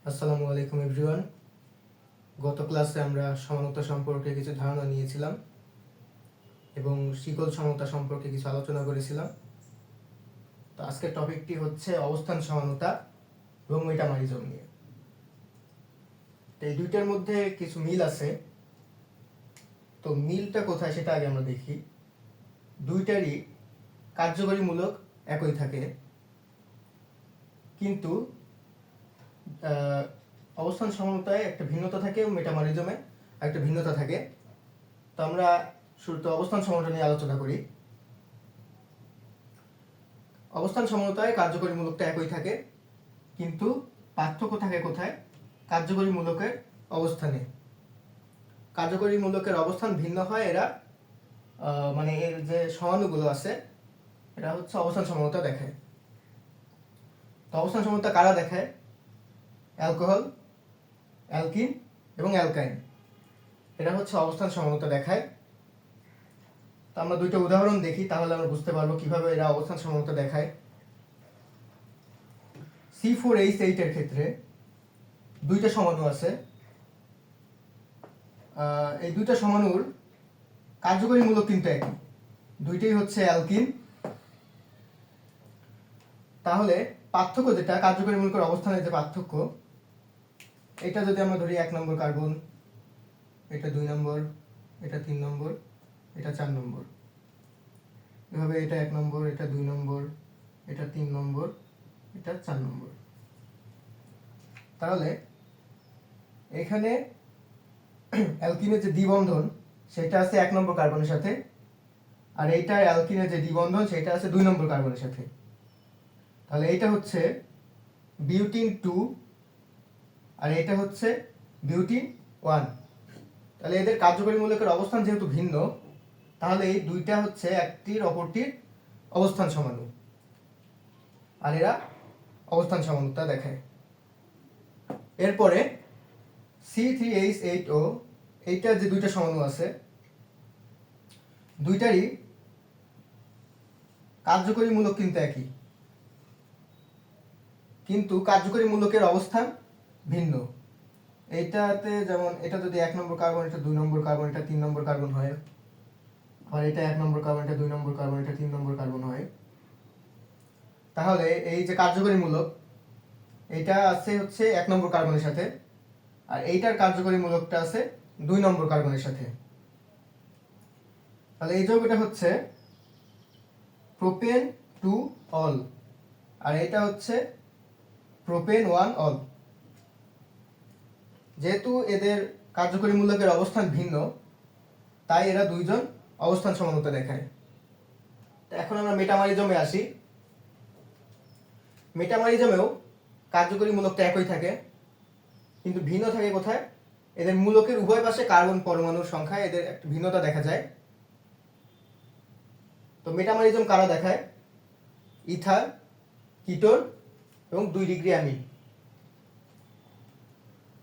আসসালামু আলাইকুম এভরিওয়ান। গত ক্লাসে আমরা সমানতা সম্পর্কে কিছু ধারণা নিয়েছিলাম এবং শিকল সমতা সম্পর্কে কিছু আলোচনা করেছিলাম। তো আজকের টপিকটি হচ্ছে অবস্থান সমানতা এবং মেটামরিজম নিয়ে। তো এই দুইটার মধ্যে কিছু মিল আছে। তো মিলটা কোথায় সেটা আগে আমরা দেখি। দুইটারই কার্যকরীমূলক একই থাকে, কিন্তু অবস্থান সমানতায় একটা ভিন্নতা থাকে এবং মেটামরিজমে একটা ভিন্নতা থাকে। তো আমরা শুরুতে অবস্থান সমানতা নিয়ে আলোচনা করি। অবস্থান সমানতায় কার্যকরীমূলকটা একই থাকে, কিন্তু পার্থক্য থাকে কোথায়? কার্যকরীমূলকের অবস্থানে। কার্যকরীমূলকের অবস্থান ভিন্ন হয়। এরা মানে এর যে সমানুগুলো আছে এরা হচ্ছে অবস্থান সমানতা দেখায়। তো অবস্থান সমানতা কারা দেখায়? অ্যালকোহল, অ্যালকিন এবং অ্যালকাইন, এরা হচ্ছে অবস্থান সমানতা দেখায়। তো আমরা দুইটা উদাহরণ দেখি, তাহলে আমরা বুঝতে পারবো কিভাবে এরা অবস্থান সমানতা দেখায়। C4H8 এর ক্ষেত্রে দুইটা সমাণু আছে। এই দুইটা সমাণুর কার্যকরীমূলক কিন্তু একই, দুইটাই হচ্ছে অ্যালকিন। তাহলে পার্থক্য যেটা, কার্যকরীমূলকের অবস্থানের যে পার্থক্য, এটা যদি আমরা ধরি 1 নম্বর কার্বন, এটা 2 নম্বর, এটা 3 নম্বর, এটা 4 নম্বর, এভাবে এটা 1 নম্বর, এটা 2 নম্বর, এটা 3 নম্বর, এটা 4 নম্বর। তাহলে এখানে অ্যালকিনের যে দ্বিবন্ধন সেটা আছে 1 নম্বর কার্বনের সাথে, আর এইটা অ্যালকিনের যে দ্বিবন্ধন সেটা আছে 2 নম্বর কার্বনের সাথে। তাহলে এইটা হচ্ছে বিউটিন 2 আর এটা হচ্ছে বিউটিন 1। তাহলে এদের কার্যকরীমূলকের অবস্থান যেহেতু ভিন্ন, তাহলে এই দুইটা হচ্ছে একটির অপরটির অবস্থান সমাণু, আর এরা অবস্থান সমানুতা দেখায়। এরপরে C3H8O, এইটার যে দুইটা সমাণু আছে, দুইটারই কার্যকরীমূলক কিন্তু একই, কিন্তু কার্যকরীমূলকের অবস্থান ভিন্ন। এইটাতে যেমন এটা যদি 1 নম্বর কার্বন, এটা 2 নম্বর কার্বন, এটা 3 নম্বর কার্বন হয়, আর এটা 1 নম্বর কার্বন, এটা 2 নম্বর কার্বন, এটা 3 নম্বর কার্বন হয়। তাহলে এই যে কার্যকরীমূলক, এটা আছে হচ্ছে 1 নম্বর কার্বনের সাথে, আর এইটার কার্যকরীমূলকটা আছে 2 নম্বর কার্বনের সাথে। তাহলে এই যৌগটা হচ্ছে প্রোপেন 2 অল, আর এটা হচ্ছে প্রোপেন 1 অল। যেহেতু এদের কার্যকরীমূলকের অবস্থান ভিন্ন, তাই এরা দুইজন অবস্থান সমানতা দেখায়। তো এখন আমরা মেটামরিজমে আসি। মেটামরিজমেও কার্যকরীমূলকটা একই থাকে, কিন্তু ভিন্ন থাকে কোথায়? এদের মূলকের উভয় পাশে কার্বন পরমাণুর সংখ্যায় এদের একটা ভিন্নতা দেখা যায়। তো মেটামরিজম কারা দেখায়? ইথার, কিটোন এবং 2 ডিগ্রি অ্যামিন।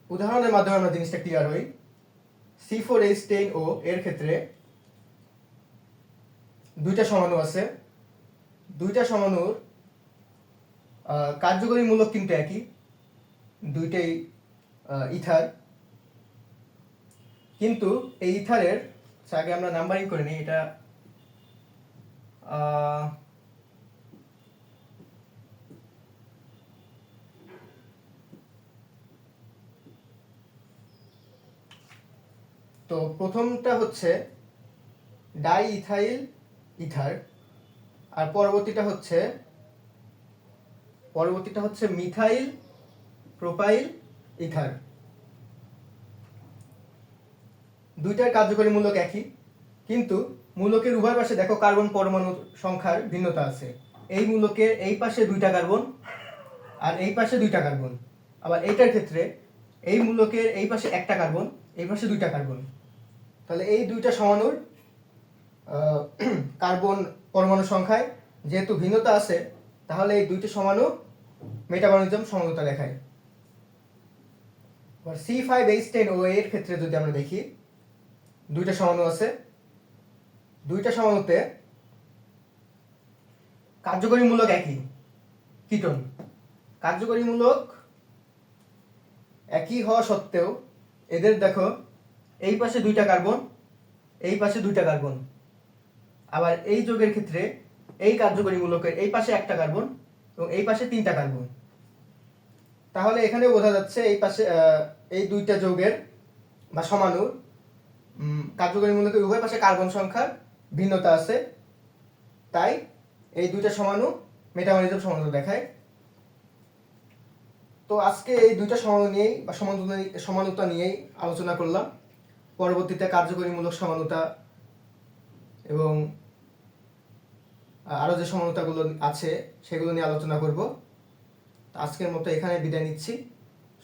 উদাহরণের মাধ্যমে আমরা জিনিসটা ক্লিয়ার হই। C4H10O এর ক্ষেত্রে দুইটা সমাণু আছে, দুইটা সমাণুর কার্যকরীমূলক কিন্তু একই, দুইটাই ইথার। কিন্তু এই ইথারের আগে আমরা নাম্বারিং করে নিই। এটা তো প্রথমটা হচ্ছে ডাই ইথাইল ইথার, আর পরবর্তীটা হচ্ছে মিথাইল প্রোপাইল ইথার। দুইটার কার্যকরীমূলক একই, কিন্তু মূলকের উভয় পাশে দেখো কার্বন পরমাণুর সংখ্যার ভিন্নতা আছে। এই মূলকের এই পাশে 2টা কার্বন আর এই পাশে 2টা কার্বন, আবার এইটার ক্ষেত্রে এই মূলকের এই পাশে 1টা কার্বন, এই পাশে 2টা কার্বন। তাহলে এই দুইটা সমাণুর কার্বন পরমাণু সংখ্যায় যেহেতু ভিন্নতা আছে, তাহলে এই দুইটা সমাণু মেটামরিজম সমানতা দেখায়। এবার C5H10O এর ক্ষেত্রে যদি আমরা দেখি, দুইটা সমাণু আছে, দুইটা সমাণুতে কার্যকরীমূলক একই, কিটোন। কার্যকরীমূলক একই হওয়া সত্ত্বেও এদের দেখো এই পাশে 2টা কার্বন, এই পাশে 2টা কার্বন। আবার এই যৌগের ক্ষেত্রে এই কার্যকরী মূলকের এই পাশে 1টা কার্বন এবং এই পাশে 3টা কার্বন। তাহলে এখানে বোঝা যাচ্ছে এই পাশে এই 2টা যৌগের বা সমাণুর কার্যকরী মূলকের উভয় পাশে কার্বন সংখ্যার ভিন্নতা আছে, তাই এই 2টা সমাণু মেটামরিজম সমানুতা দেখায়। তো আজকে এই 2টা সমাণু নিয়েই বা সমানুতা নিয়েই আলোচনা করলাম। পরবর্তীতে কার্যকরী মূলক সমানুতা এবং আরও যে সমানুতাগুলো আছে সেগুলো নিয়ে আলোচনা করব। আজকের মতো এখানে বিদায় নিচ্ছি।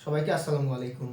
সবাইকে আসসালামু আলাইকুম।